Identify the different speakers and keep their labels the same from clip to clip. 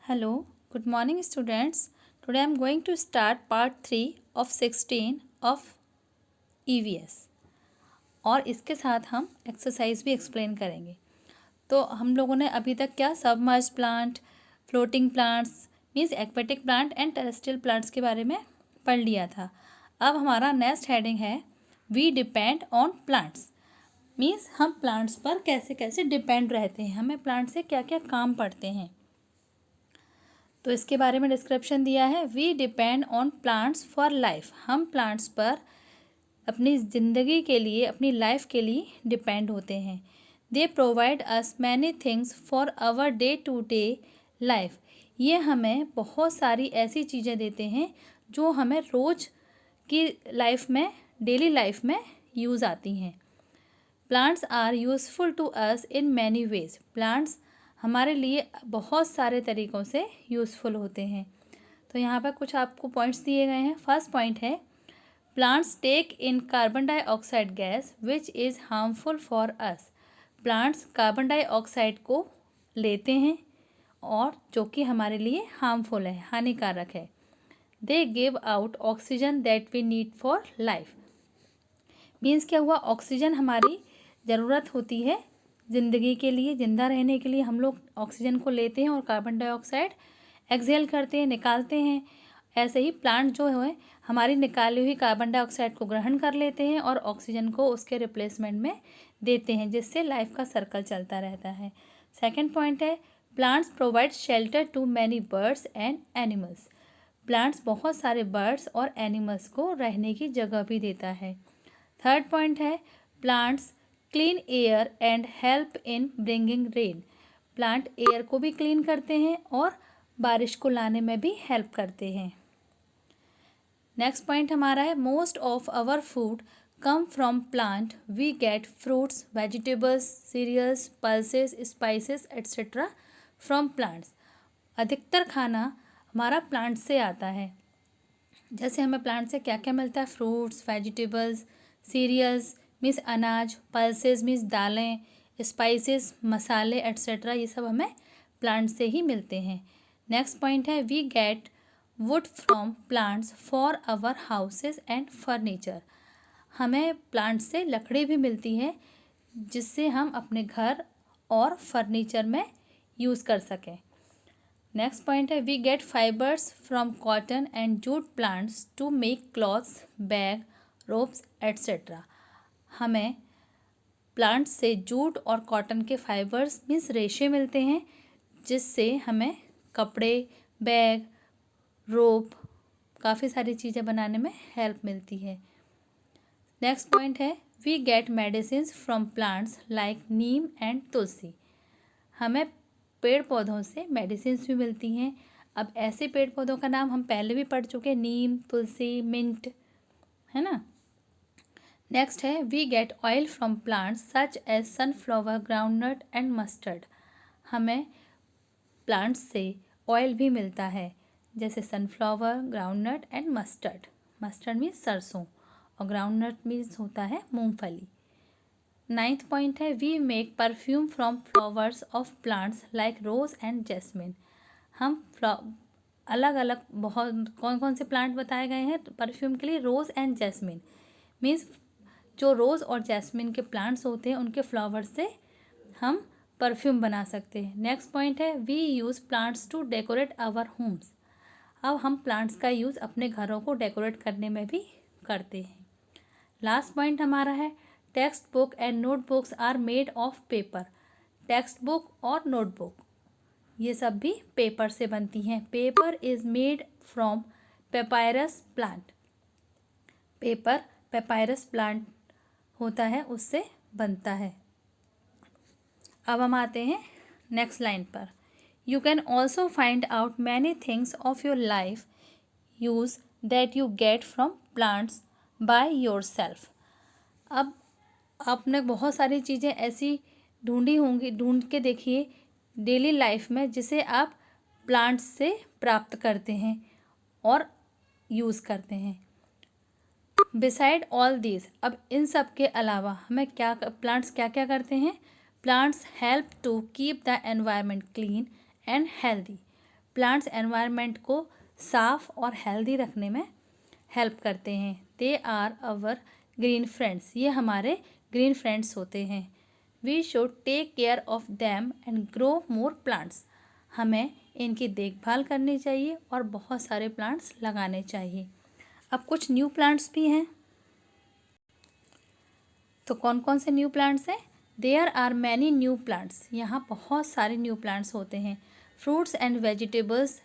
Speaker 1: Hello, good morning students. Today I am going to start part 3 of 16 of EVS और इसके साथ हम exercise भी एक्सप्लेन करेंगे। तो हम लोगों ने अभी तक क्या submerge plant, floating plants means aquatic plant and terrestrial plants के बारे में पढ़ लिया था। अब हमारा नेक्स्ट हेडिंग है we depend on plants means हम प्लांट्स पर कैसे कैसे डिपेंड रहते हैं, हमें प्लांट से क्या क्या काम पड़ते हैं। तो इसके बारे में डिस्क्रिप्शन दिया है we depend on plants for life. हम प्लांट्स पर अपनी ज़िंदगी के लिए, अपनी लाइफ के लिए डिपेंड होते हैं। They provide us many things for our day to day life. ये हमें बहुत सारी ऐसी चीज़ें देते हैं जो हमें रोज़ की लाइफ में, डेली लाइफ में यूज़ आती हैं। Plants are useful to us in many ways. Plants हमारे लिए बहुत सारे तरीक़ों से यूज़फुल होते हैं। तो यहाँ पर कुछ आपको पॉइंट्स दिए गए हैं। फर्स्ट पॉइंट है plants take in carbon dioxide gas which is harmful for us. Plants carbon dioxide को लेते हैं और जो कि हमारे लिए हार्मफुल है, हानिकारक है। They give out oxygen that we need for life. Means क्या हुआ, ऑक्सीजन हमारी ज़रूरत होती है ज़िंदगी के लिए, ज़िंदा रहने के लिए हम लोग ऑक्सीजन को लेते हैं और कार्बन डाइऑक्साइड एक्सहेल करते हैं, निकालते हैं। ऐसे ही प्लांट जो है हमारी निकाली हुई कार्बन डाइऑक्साइड को ग्रहण कर लेते हैं और ऑक्सीजन को उसके रिप्लेसमेंट में देते हैं, जिससे लाइफ का सर्कल चलता रहता है। सेकेंड पॉइंट है plants provide shelter to many birds and animals. Plants बहुत सारे बर्ड्स और एनिमल्स को रहने की जगह भी देता है। थर्ड पॉइंट है plants clean air and help in bringing rain. Plant air को भी क्लीन करते हैं और बारिश को लाने में भी हेल्प करते हैं। नेक्स्ट पॉइंट हमारा है most of our food come from plant. We get fruits, vegetables, cereals, pulses, spices etcetera from plants. अधिकतर खाना हमारा प्लांट से आता है। जैसे हमें प्लांट से क्या क्या मिलता है, फ्रूट्स, वेजिटेबल्स, सीरियल्स मीन्स अनाज, पल्सेस मीन्स दालें, स्पाइसेस मसाले एट्सेट्रा, ये सब हमें प्लांट से ही मिलते हैं। नेक्स्ट पॉइंट है we get wood from plants for our houses and furniture. हमें प्लांट से लकड़ी भी मिलती है जिससे हम अपने घर और फर्नीचर में यूज़ कर सकें। नेक्स्ट पॉइंट है we get fibres from cotton and jute plants to make clothes, bag, ropes etcetera. हमें प्लांट से जूट और कॉटन के फाइबर्स मीन्स रेशे मिलते हैं जिससे हमें कपड़े, बैग, रोप, काफ़ी सारी चीज़ें बनाने में हेल्प मिलती है। नेक्स्ट पॉइंट है we get medicines from plants like neem and tulsi. हमें पेड़ पौधों से मेडिसिन्स भी मिलती हैं। अब ऐसे पेड़ पौधों का नाम हम पहले भी पढ़ चुके हैं, नीम, तुलसी, मिंट, है ना। नेक्स्ट है we get oil from plants such as sunflower, groundnut and mustard. हमें प्लांट्स से ऑयल भी मिलता है जैसे sunflower, groundnut and mustard. Mustard means सरसों और ग्राउंडनट मीन्स होता है मूंगफली। नाइन्थ पॉइंट है we make perfume from flowers of plants like rose and jasmine. हम अलग अलग बहुत कौन कौन से प्लांट बताए गए हैं परफ्यूम के लिए, रोज़ एंड जैस्मिन मीन्स जो रोज़ और जैस्मिन के प्लांट्स होते हैं उनके फ्लावर से हम परफ्यूम बना सकते हैं। नेक्स्ट पॉइंट है we use plants to decorate our homes. अब हम प्लांट्स का यूज़ अपने घरों को डेकोरेट करने में भी करते हैं। लास्ट पॉइंट हमारा है text book and notebooks are made of paper. Text book और नोटबुक ये सब भी पेपर से बनती हैं। Paper is made from papyrus plant. Paper papyrus plant होता है, उससे बनता है। अब हम आते हैं नेक्स्ट लाइन पर। You can also find out many things of your life use that you get from plants by yourself. अब आपने बहुत सारी चीज़ें ऐसी ढूंढी होंगी, ढूंढ के देखिए डेली लाइफ में जिसे आप प्लांट्स से प्राप्त करते हैं और यूज़ करते हैं। बिसाइड ऑल दिस, अब इन सब के अलावा हमें क्या प्लांट्स क्या क्या करते हैं। Plants help to keep the environment clean and healthy. Plants environment को साफ और हेल्दी रखने में हेल्प करते हैं। They are our green friends, ये हमारे ग्रीन फ्रेंड्स होते हैं। We should take care of them and grow more plants, हमें इनकी देखभाल करनी चाहिए और बहुत सारे प्लांट्स लगाने चाहिए। अब कुछ न्यू प्लांट्स भी हैं, तो कौन कौन से न्यू प्लांट्स हैं? There are many new plants, यहाँ बहुत सारे न्यू प्लांट्स होते हैं। Fruits and vegetables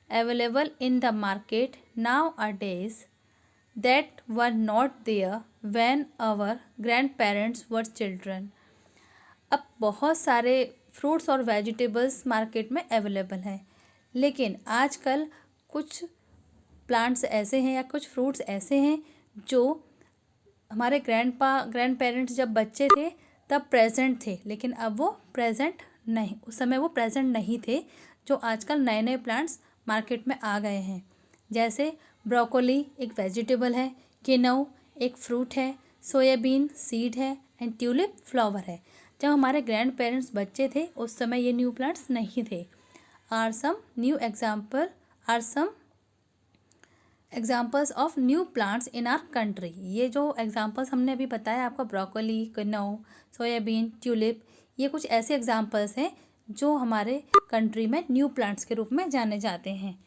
Speaker 1: available in the market nowadays that were not there when our grandparents were children. अब बहुत सारे फ्रूट्स और वेजिटेबल्स मार्केट में अवेलेबल हैं, लेकिन आजकल कुछ प्लांट्स ऐसे हैं या कुछ फ्रूट्स ऐसे हैं जो हमारे ग्रैंड पेरेंट्स जब बच्चे थे तब प्रेजेंट थे, लेकिन अब वो प्रेजेंट नहीं, उस समय वो प्रेजेंट नहीं थे, जो आजकल नए नए प्लांट्स मार्केट में आ गए हैं। जैसे ब्रोकोली एक वेजिटेबल है, किनोआ एक फ्रूट है, सोयाबीन सीड है एंड ट्यूलिप फ्लावर है। जब हमारे ग्रैंड पेरेंट्स बच्चे थे उस समय ये न्यू प्लांट्स नहीं थे। Are some examples of new plants in our country. ये जो एग्जाम्पल्स हमने अभी बताया आपको, ब्रोकोली, किनोआ, सोयाबीन, ट्यूलिप, ये कुछ ऐसे एग्जाम्पल्स हैं जो हमारे कंट्री में न्यू प्लांट्स के रूप में जाने जाते हैं।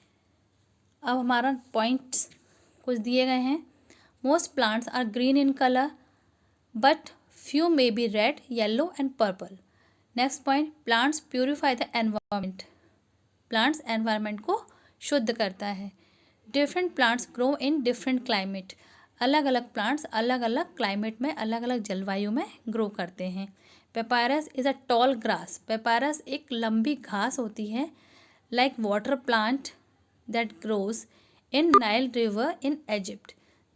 Speaker 1: अब हमारा पॉइंट्स कुछ दिए गए हैं। Most plants are green in colour but few may be red, yellow and purple. Next point, plants purify the environment, plants environment को शुद्ध करता है। Different plants grow in different climate, अलग अलग प्लांट्स अलग अलग क्लाइमेट में, अलग अलग जलवायु में ग्रो करते हैं। Papyrus is a tall grass, papyrus एक लंबी घास होती है, like water plant that grows in Nile river in Egypt,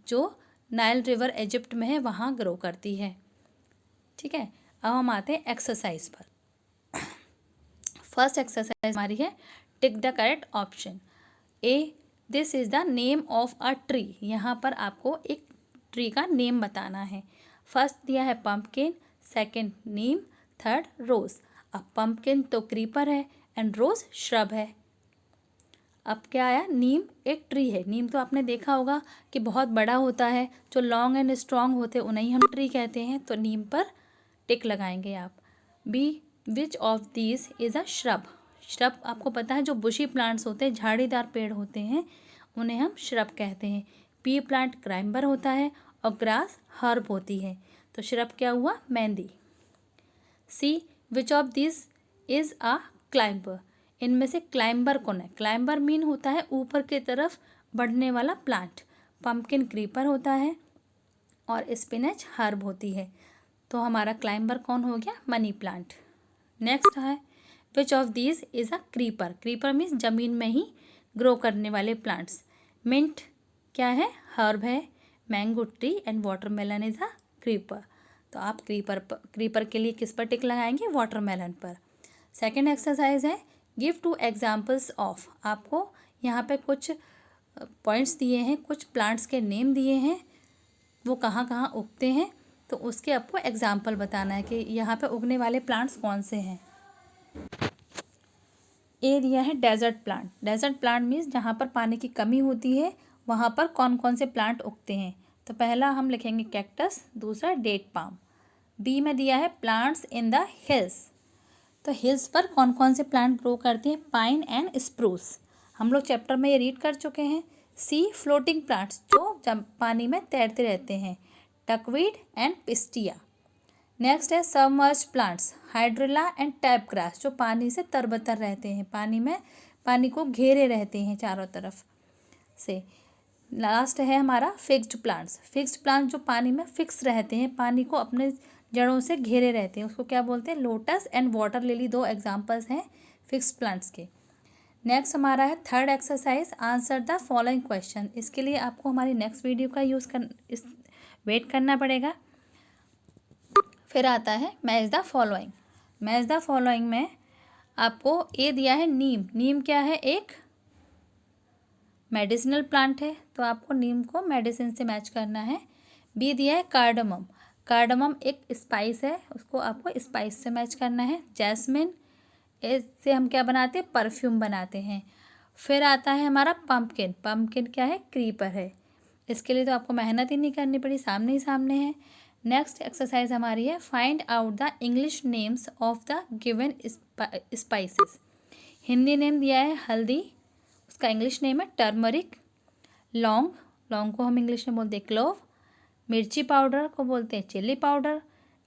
Speaker 1: जो नाइल रिवर इजिप्ट में है वहाँ ग्रो करती है। ठीक है, अब हम आते हैं एक्सरसाइज पर। फर्स्ट एक्सरसाइज हमारी है tick the correct option. A, this is the name of a tree, यहाँ पर आपको एक ट्री का नेम बताना है। फर्स्ट दिया है पम्पकिन, सेकंड नीम, थर्ड रोज़। अब पम्पकिन तो क्रीपर है एंड रोज़ श्रब है। अब क्या आया? नीम एक ट्री है। नीम तो आपने देखा होगा कि बहुत बड़ा होता है, जो लॉन्ग एंड स्ट्रॉन्ग होते हैं उन्हें हम ट्री कहते हैं, तो नीम पर टिक लगाएंगे आप। B, which of these is a shrub, shrub आपको पता है जो बुशी प्लांट्स होते हैं, झाड़ीदार पेड़ होते हैं, उन्हें हम श्रब कहते हैं। पी प्लांट क्लाइंबर होता है और ग्रास हर्ब होती है, तो श्रब क्या हुआ? Mehndi. See, which of this is a climber, इनमें से क्लाइंबर कौन है? क्लाइंबर मीन होता है ऊपर की तरफ बढ़ने वाला प्लांट। पम्पकिन क्रीपर होता है और स्पिनच हर्ब होती है, तो हमारा क्लाइंबर कौन हो गया? Money plant. नेक्स्ट है विच of these is a creeper, creeper means ज़मीन में ही ग्रो करने वाले प्लांट्स। मिंट क्या है? हर्ब है। Mango tree and watermelon is a creeper, तो आप क्रीपर के लिए किस पर टिक लगाएंगे? वाटरमेलन पर। सेकेंड एक्सरसाइज है गिव टू एग्जाम्पल्स ऑफ, आपको यहाँ पे कुछ पॉइंट्स दिए हैं, कुछ प्लांट्स के नेम दिए हैं, वो कहाँ कहाँ उगते हैं, तो उसके आपको एग्जाम्पल बताना है कि यहाँ पे उगने वाले प्लांट्स कौन से हैं। ए दिया है desert plant, desert plant means जहाँ पर पानी की कमी होती है वहाँ पर कौन कौन से प्लांट उगते हैं, तो पहला हम लिखेंगे कैक्टस, दूसरा डेट पाम। बी में दिया है प्लांट्स इन द हिल्स, तो हिल्स पर कौन कौन से प्लांट ग्रो करते हैं? पाइन एंड स्प्रूस, हम लोग चैप्टर में ये रीड कर चुके हैं। सी, फ्लोटिंग प्लांट्स जो जब पानी में तैरते रहते हैं, टकवीड एंड पिस्टिया। नेक्स्ट है submerge plants, hydrilla and tap grass, जो पानी से तरबतर रहते हैं, पानी को घेरे रहते हैं चारों तरफ से। लास्ट है हमारा फिक्स्ड प्लांट्स, फिक्स्ड प्लांट्स जो पानी में फिक्स रहते हैं, पानी को अपने जड़ों से घेरे रहते हैं, उसको क्या बोलते हैं? लोटस एंड वाटर लिली, दो एग्जाम्पल्स हैं फिक्स्ड प्लांट्स के। नेक्स्ट हमारा है third exercise answer the following question, इसके लिए आपको हमारी नेक्स्ट वीडियो का वेट करना पड़ेगा। फिर आता है match the following, match the following में आपको ए दिया है नीम, नीम क्या है? एक मेडिसिनल प्लांट है, तो आपको नीम को मेडिसिन से मैच करना है। बी दिया है कार्डमम, कार्डमम एक स्पाइस है, उसको आपको स्पाइस से मैच करना है। जैस्मिन, इससे हम क्या बनाते हैं? परफ्यूम बनाते हैं। फिर आता है हमारा पम्पकिन। पम्पकिन क्या है? क्रीपर है। इसके लिए तो आपको मेहनत ही नहीं करनी पड़ी, सामने ही सामने है। नेक्स्ट एक्सरसाइज हमारी है find out the English names of the given spices. Hindi name दिया है हल्दी, उसका इंग्लिश नेम है टर्मरिक। लौंग, लौंग को हम इंग्लिश में बोलते हैं क्लोव। मिर्ची पाउडर को बोलते हैं चिल्ली पाउडर।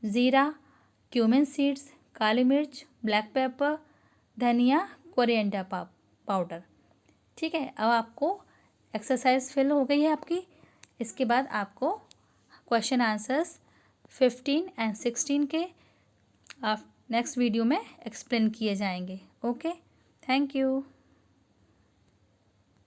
Speaker 1: ज़ीरा, क्यूमिन सीड्स, काली मिर्च, ब्लैक पेपर, धनिया, कोरिएंडर पाउडर। ठीक है, अब आपको एक्सरसाइज फिल हो गई है आपकी। इसके बाद आपको क्वेश्चन आंसर्स 15 एंड 16 के नेक्स्ट वीडियो में एक्सप्लेन किए जाएंगे। Okay, thank you.